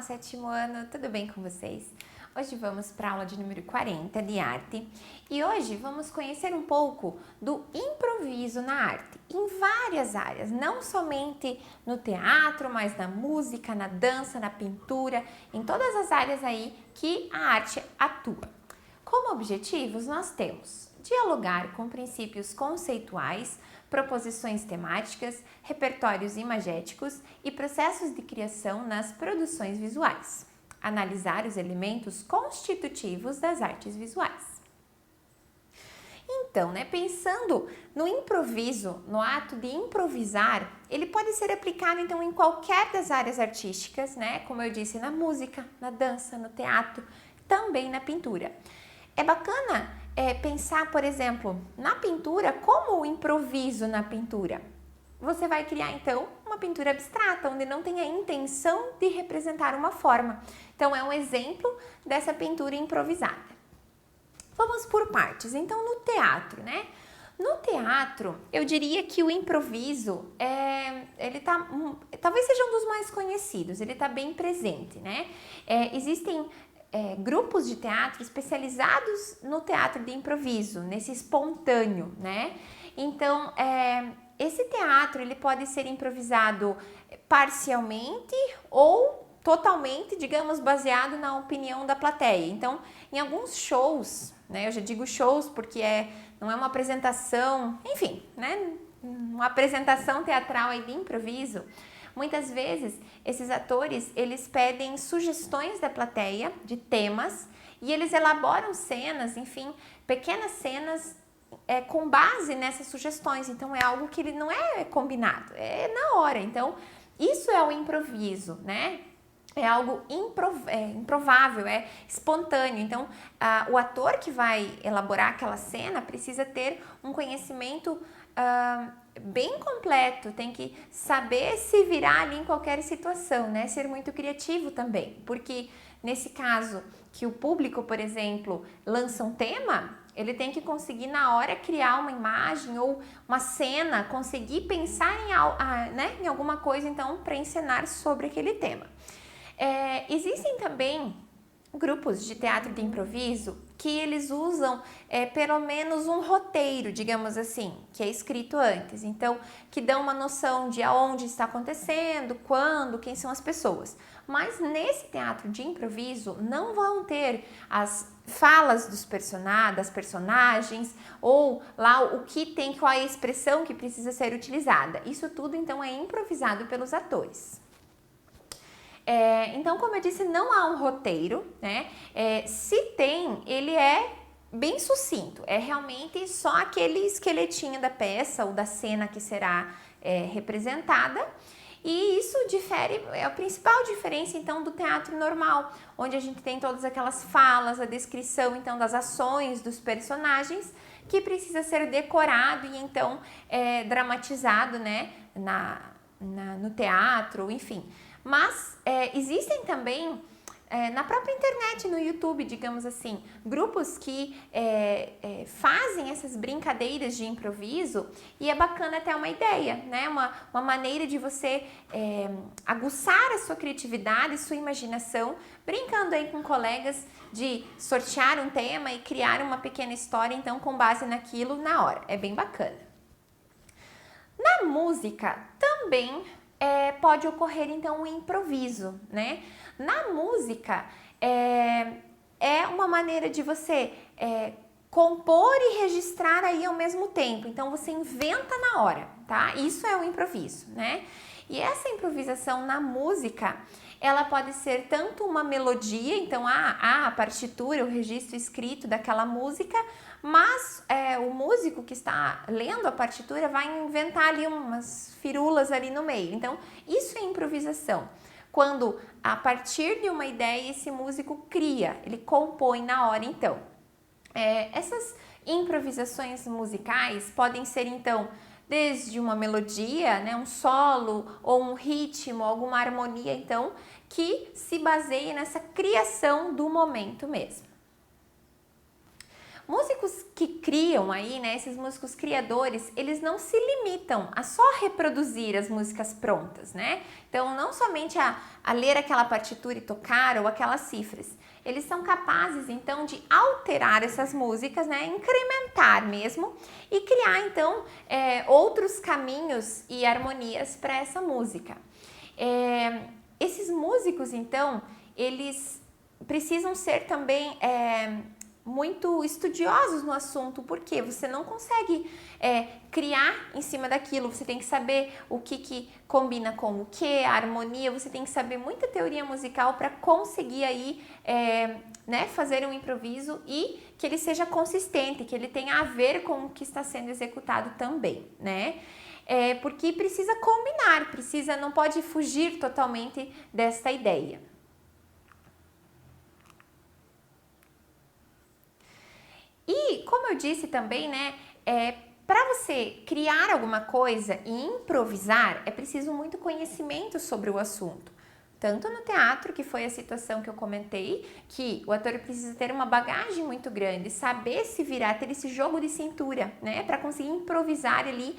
sétimo ano, tudo bem com vocês? Hoje vamos para a aula de número 40 de arte e hoje vamos conhecer um pouco do improviso na arte, em várias áreas, não somente no teatro, mas na música, na dança, na pintura, em todas as áreas aí que a arte atua. Como objetivos, nós temos dialogar com princípios conceituais, proposições temáticas, repertórios imagéticos e processos de criação nas produções visuais. Analisar os elementos constitutivos das artes visuais. Então, pensando no improviso, no ato de improvisar, ele pode ser aplicado então em qualquer das áreas artísticas, como eu disse, na música, na dança, no teatro, também na pintura. É bacana pensar, por exemplo, na pintura, como o improviso na pintura. Você vai criar, então, uma pintura abstrata, onde não tem a intenção de representar uma forma. Então, é um exemplo dessa pintura improvisada. Vamos por partes. Então, no teatro, No teatro, eu diria que o improviso, talvez seja um dos mais conhecidos, ele está bem presente, Existem grupos de teatro especializados no teatro de improviso, nesse espontâneo, Então, esse teatro ele pode ser improvisado parcialmente ou totalmente, digamos, baseado na opinião da plateia. Então, em alguns shows, eu já digo shows porque não é uma apresentação, enfim, uma apresentação teatral aí de improviso. Muitas vezes, esses atores, eles pedem sugestões da plateia de temas e eles elaboram cenas, enfim, pequenas cenas com base nessas sugestões. Então, é algo que ele não é combinado, é na hora. Então, isso é o improviso, É algo improvável, é espontâneo. Então, o ator que vai elaborar aquela cena precisa ter um conhecimento bem completo, tem que saber se virar ali em qualquer situação, Ser muito criativo também, porque nesse caso que o público, por exemplo, lança um tema, ele tem que conseguir na hora criar uma imagem ou uma cena, conseguir pensar em alguma coisa então para encenar sobre aquele tema. Existem também grupos de teatro de improviso que eles usam pelo menos um roteiro, digamos assim, que é escrito antes. Então, que dão uma noção de aonde está acontecendo, quando, quem são as pessoas. Mas nesse teatro de improviso não vão ter as falas das personagens ou lá o que tem, qual é a expressão que precisa ser utilizada. Isso tudo então é improvisado pelos atores. Então, como eu disse, não há um roteiro, se tem, ele é bem sucinto, é realmente só aquele esqueletinho da peça ou da cena que será representada. E isso difere, é a principal diferença então do teatro normal, onde a gente tem todas aquelas falas, a descrição então das ações dos personagens, que precisa ser decorado e então dramatizado, no teatro, enfim. Mas existem também, na própria internet, no YouTube, digamos assim, grupos que fazem essas brincadeiras de improviso e é bacana ter uma ideia, uma maneira de você aguçar a sua criatividade, sua imaginação, brincando aí com colegas de sortear um tema e criar uma pequena história, então, com base naquilo na hora. É bem bacana. Na música também pode ocorrer então um improviso, Na música é uma maneira de você compor e registrar aí ao mesmo tempo. Então você inventa na hora, tá? Isso é o improviso, E essa improvisação na música, ela pode ser tanto uma melodia, então a partitura, o registro escrito daquela música, mas o músico que está lendo a partitura vai inventar ali umas firulas ali no meio. Então, isso é improvisação. Quando, a partir de uma ideia, esse músico cria, ele compõe na hora, então. Essas improvisações musicais podem ser, então, desde uma melodia, um solo ou um ritmo, alguma harmonia, então, que se baseie nessa criação do momento mesmo. Músicos que criam aí, né, esses músicos criadores, eles não se limitam a só reproduzir as músicas prontas, né? Então, não somente a ler aquela partitura e tocar ou aquelas cifras. Eles são capazes, então, de alterar essas músicas, né, incrementar mesmo e criar, então, outros caminhos e harmonias para essa música. Esses músicos, então, eles precisam ser também muito estudiosos no assunto, porque você não consegue criar em cima daquilo, você tem que saber o que combina com o que, a harmonia, você tem que saber muita teoria musical para conseguir aí né, fazer um improviso e que ele seja consistente, que ele tenha a ver com o que está sendo executado também, né? Porque precisa combinar, não pode fugir totalmente desta ideia. E, como eu disse também, né, para você criar alguma coisa e improvisar, é preciso muito conhecimento sobre o assunto. Tanto no teatro, que foi a situação que eu comentei, que o ator precisa ter uma bagagem muito grande, saber se virar, ter esse jogo de cintura, né, para conseguir improvisar ali,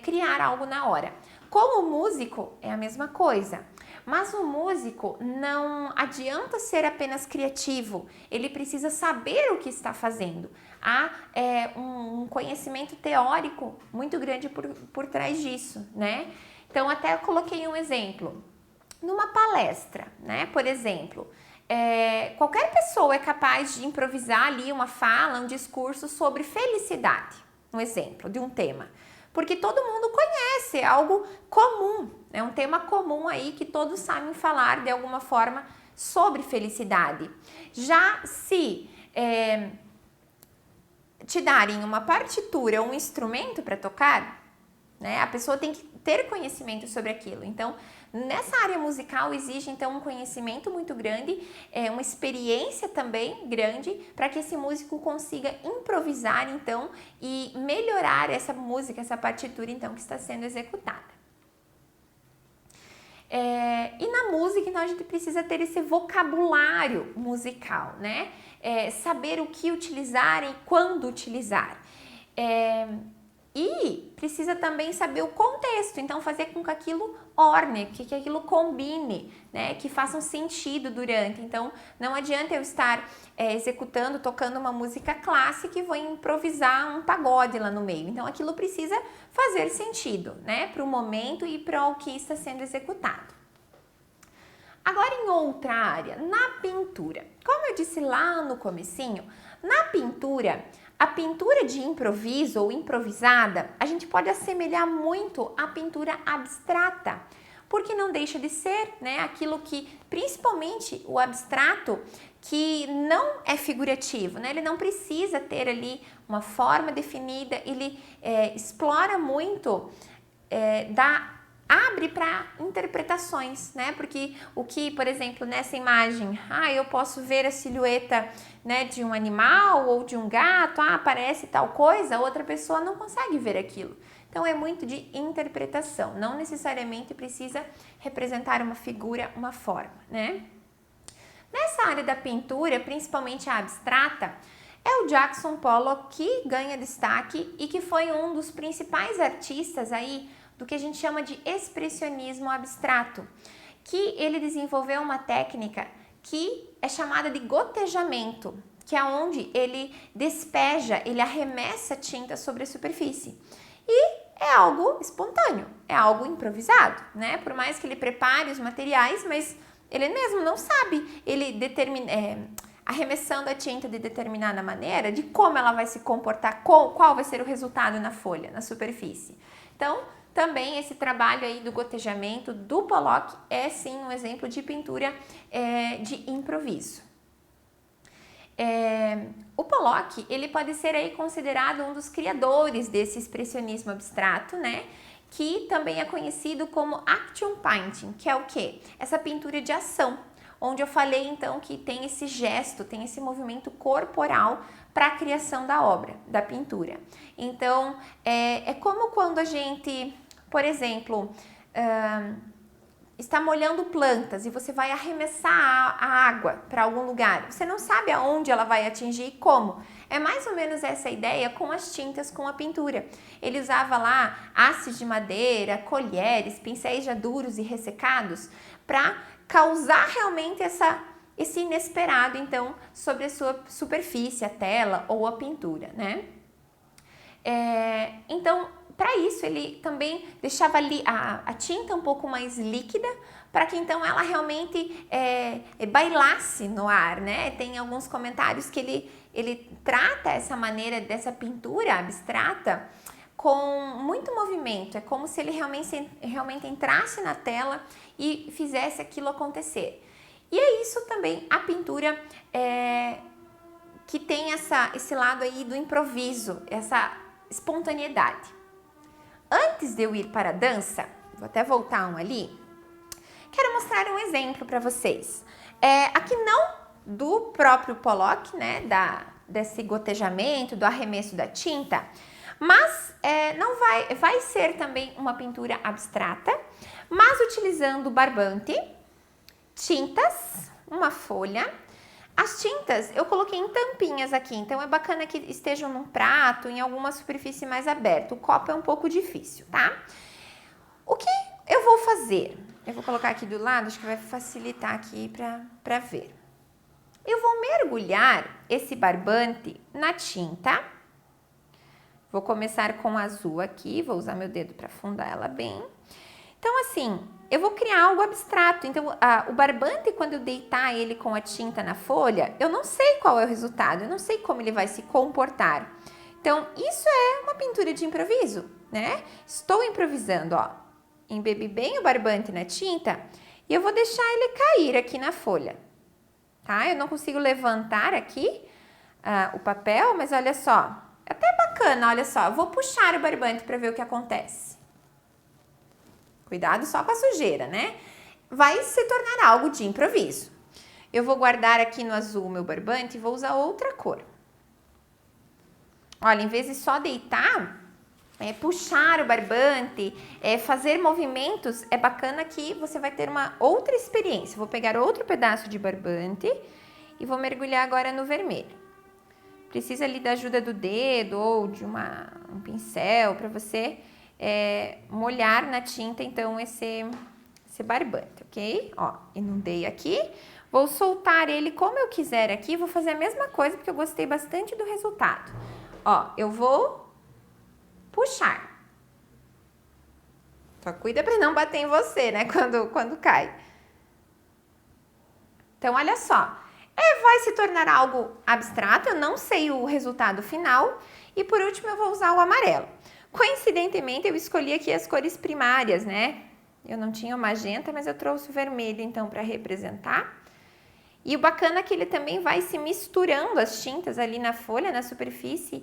criar algo na hora. Como músico, é a mesma coisa. Mas o músico não adianta ser apenas criativo, ele precisa saber o que está fazendo. Há um conhecimento teórico muito grande por trás disso, né? Então, até eu coloquei um exemplo. Numa palestra, né? Por exemplo, qualquer pessoa é capaz de improvisar ali uma fala, um discurso sobre felicidade, um exemplo de um tema. Porque todo mundo conhece, é algo comum, é um tema comum aí que todos sabem falar de alguma forma sobre felicidade. Já se te darem uma partitura, um instrumento para tocar, né, a pessoa tem que ter conhecimento sobre aquilo. Então, nessa área musical exige então um conhecimento muito grande, uma experiência também grande para que esse músico consiga improvisar então e melhorar essa música, essa partitura então que está sendo executada. E na música então a gente precisa ter esse vocabulário musical, né? Saber o que utilizar e quando utilizar. E precisa também saber o contexto, então fazer com que aquilo orne, que aquilo combine, né, que faça um sentido durante. Então não adianta eu estar executando, tocando uma música clássica e vou improvisar um pagode lá no meio. Então aquilo precisa fazer sentido, né, para o momento e para o que está sendo executado. Agora em outra área, na pintura. Como eu disse lá no comecinho, na pintura, a pintura de improviso ou improvisada, a gente pode assemelhar muito à pintura abstrata, porque não deixa de ser, né, aquilo que, principalmente o abstrato, que não é figurativo, né, ele não precisa ter ali uma forma definida, ele explora muito abre para interpretações, né? Porque o que, por exemplo, nessa imagem, eu posso ver a silhueta, né, de um animal ou de um gato, aparece tal coisa, outra pessoa não consegue ver aquilo. Então é muito de interpretação, não necessariamente precisa representar uma figura, uma forma, né? Nessa área da pintura, principalmente a abstrata, é o Jackson Pollock que ganha destaque e que foi um dos principais artistas aí do que a gente chama de expressionismo abstrato, que ele desenvolveu uma técnica que é chamada de gotejamento, que é onde ele despeja, ele arremessa tinta sobre a superfície. E é algo espontâneo, é algo improvisado, né? Por mais que ele prepare os materiais, mas ele mesmo não sabe, ele arremessando a tinta de determinada maneira, de como ela vai se comportar, qual vai ser o resultado na folha, na superfície. Então, também esse trabalho aí do gotejamento do Pollock é sim um exemplo de pintura de improviso. O Pollock, ele pode ser aí considerado um dos criadores desse expressionismo abstrato, né? Que também é conhecido como action painting, que é o quê? Essa pintura de ação, onde eu falei então que tem esse gesto, tem esse movimento corporal para a criação da obra, da pintura. Então, é como quando a gente, por exemplo, está molhando plantas e você vai arremessar a água para algum lugar. Você não sabe aonde ela vai atingir e como. É mais ou menos essa ideia com as tintas, com a pintura. Ele usava lá hastes de madeira, colheres, pincéis já duros e ressecados para causar realmente esse inesperado, então, sobre a sua superfície, a tela ou a pintura, né? Então, para isso, ele também deixava ali a tinta um pouco mais líquida, para que então ela realmente bailasse no ar, né? Tem alguns comentários que ele trata essa maneira dessa pintura abstrata com muito movimento. É como se ele realmente entrasse na tela e fizesse aquilo acontecer. E é isso também a pintura que tem esse lado aí do improviso, essa espontaneidade. Antes de eu ir para a dança, vou até voltar ali, quero mostrar um exemplo para vocês. Aqui não do próprio Pollock, né, desse gotejamento, do arremesso da tinta, mas não vai ser também uma pintura abstrata, mas utilizando barbante, tintas, uma folha. As tintas eu coloquei em tampinhas aqui, então é bacana que estejam num prato, em alguma superfície mais aberta. O copo é um pouco difícil, tá? O que eu vou fazer? Eu vou colocar aqui do lado, acho que vai facilitar aqui para ver. Eu vou mergulhar esse barbante na tinta. Vou começar com azul aqui, vou usar meu dedo para afundar ela bem. Então, assim, eu vou criar algo abstrato. Então, o barbante, quando eu deitar ele com a tinta na folha, eu não sei qual é o resultado, eu não sei como ele vai se comportar. Então, isso é uma pintura de improviso, né? Estou improvisando, ó. Embebi bem o barbante na tinta e eu vou deixar ele cair aqui na folha, tá? Eu não consigo levantar aqui o papel, mas olha só, é até bacana, olha só. Eu vou puxar o barbante para ver o que acontece. Cuidado só com a sujeira, né? Vai se tornar algo de improviso. Eu vou guardar aqui no azul o meu barbante e vou usar outra cor. Olha, em vez de só deitar, puxar o barbante, fazer movimentos, é bacana que você vai ter uma outra experiência. Vou pegar outro pedaço de barbante e vou mergulhar agora no vermelho. Precisa ali da ajuda do dedo ou de um pincel para você molhar na tinta, então, esse barbante, ok? Ó, inundei aqui. Vou soltar ele como eu quiser aqui. Vou fazer a mesma coisa, porque eu gostei bastante do resultado. Ó, eu vou puxar. Só cuida para não bater em você, né, quando cai. Então, olha só. Vai se tornar algo abstrato, eu não sei o resultado final. E, por último, eu vou usar o amarelo. Coincidentemente, eu escolhi aqui as cores primárias, né? Eu não tinha o magenta, mas eu trouxe o vermelho, então, para representar. E o bacana é que ele também vai se misturando as tintas ali na folha, na superfície.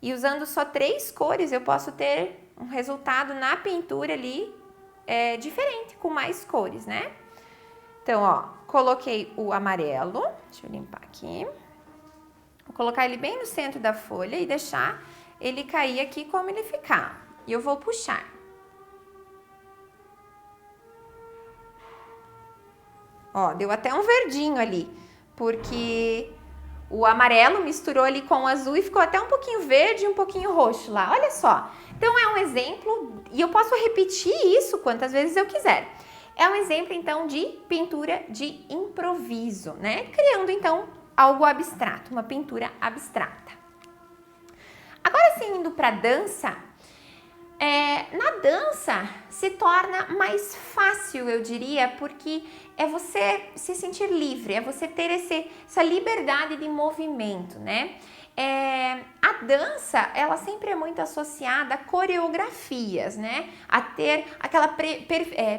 E usando só 3 cores, eu posso ter um resultado na pintura ali diferente, com mais cores, né? Então, ó, coloquei o amarelo. Deixa eu limpar aqui. Vou colocar ele bem no centro da folha e deixar ele cair aqui como ele ficar. E eu vou puxar. Ó, deu até um verdinho ali, porque o amarelo misturou ali com o azul e ficou até um pouquinho verde e um pouquinho roxo lá. Olha só. Então, é um exemplo, e eu posso repetir isso quantas vezes eu quiser. É um exemplo, então, de pintura de improviso, né? Criando, então, algo abstrato, uma pintura abstrata. Agora sim, indo para a dança, na dança se torna mais fácil, eu diria, porque é você se sentir livre, é você ter essa liberdade de movimento, né? A dança, ela sempre é muito associada a coreografias, né? A ter aquela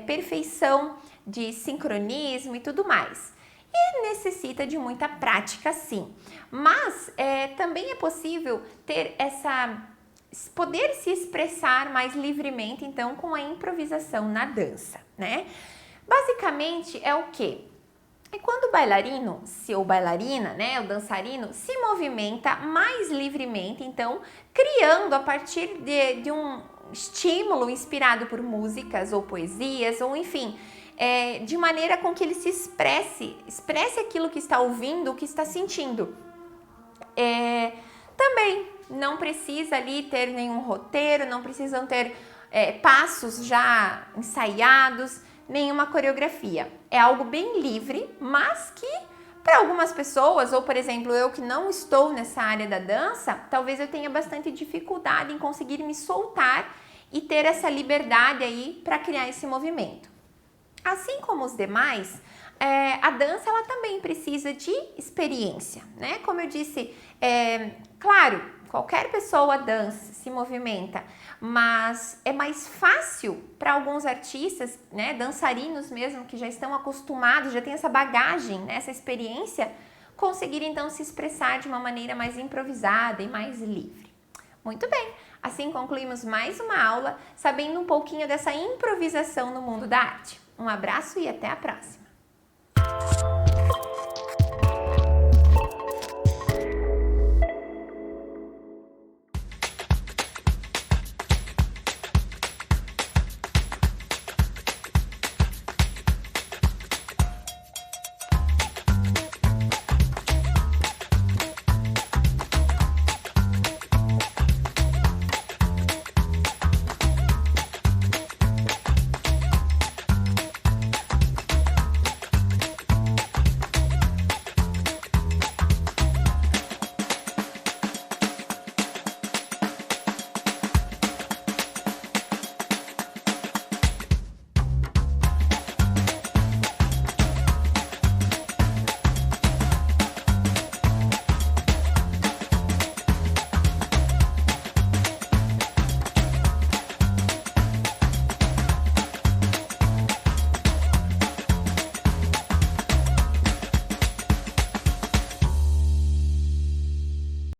perfeição de sincronismo e tudo mais. E necessita de muita prática, sim. Mas também é possível ter poder se expressar mais livremente, então, com a improvisação na dança, né? Basicamente, é o quê? É quando o bailarino, ou bailarina, né, o dançarino, se movimenta mais livremente, então, criando a partir de um estímulo inspirado por músicas ou poesias, ou enfim, de maneira com que ele se expresse aquilo que está ouvindo, o que está sentindo. Também não precisa ali ter nenhum roteiro, não precisam ter passos já ensaiados, nenhuma coreografia. É algo bem livre, mas que para algumas pessoas, ou por exemplo, eu que não estou nessa área da dança, talvez eu tenha bastante dificuldade em conseguir me soltar e ter essa liberdade aí para criar esse movimento. Assim como os demais, a dança ela também precisa de experiência, né? Como eu disse, claro, qualquer pessoa dança, se movimenta, mas é mais fácil para alguns artistas, né, dançarinos mesmo, que já estão acostumados, já têm essa bagagem, né, essa experiência, conseguir então se expressar de uma maneira mais improvisada e mais livre. Muito bem, assim concluímos mais uma aula, sabendo um pouquinho dessa improvisação no mundo da arte. Um abraço e até a próxima!